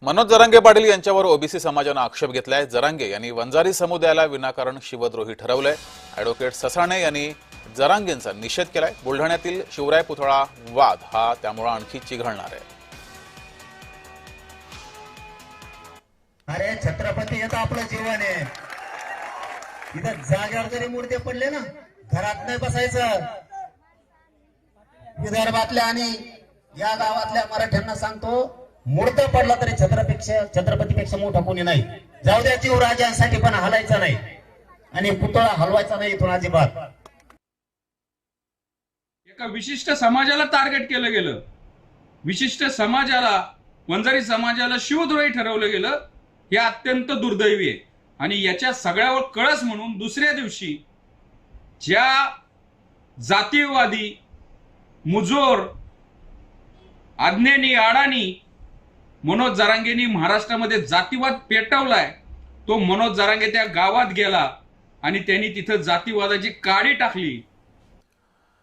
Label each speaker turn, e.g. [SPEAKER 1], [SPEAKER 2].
[SPEAKER 1] मनोज जरांगे पाटील यांच्यावर ओबीसी समाजानं आक्षेप घेतलाय। जरांगे यांनी वंजारी समुदायाला विनाकारण शिवद्रोही ठरवलंय। ॲडव्होकेट ससाणे यांनी जरांगेंचा निषेध केलाय। बुलढाण्यातील शिवराय पुतळा वाद हा त्यामुळे आणखी चिघळणार आहे।
[SPEAKER 2] अरे छत्रपती हे तर आपलं जीवन आहे। इथं जागेवर जरी मूर्ती पडले ना, घरात नाही बसायचं। विदर्भातल्या आणि या गावातल्या मराठ्यांना सांगतो, मूर्त पडला तरी छत्रपतीपेक्षा मोठा कोणी नाही। जाऊ द्या, शिवराजांसाठी पण हलायचं नाही आणि पुतळा हलवायचा नाही इथून अजिबात।
[SPEAKER 3] एका विशिष्ट समाजाला टार्गेट केलं गेलं, विशिष्ट समाजाला, वंजारी समाजाला शिवद्रोही ठरवलं गेलं। हे अत्यंत दुर्दैवी आहे आणि याच्या सगळ्यावर कळस म्हणून दुसऱ्या दिवशी ज्या जातीयवादी मुजोर आज्ञेनी आडानी मनोज जरांगेंनी महाराष्ट्रामध्ये जातीवाद पेटवलाय, तो मनोज जरांगे त्या गावात गेला आणि त्यांनी तिथं जातीवादाची काडी टाकली।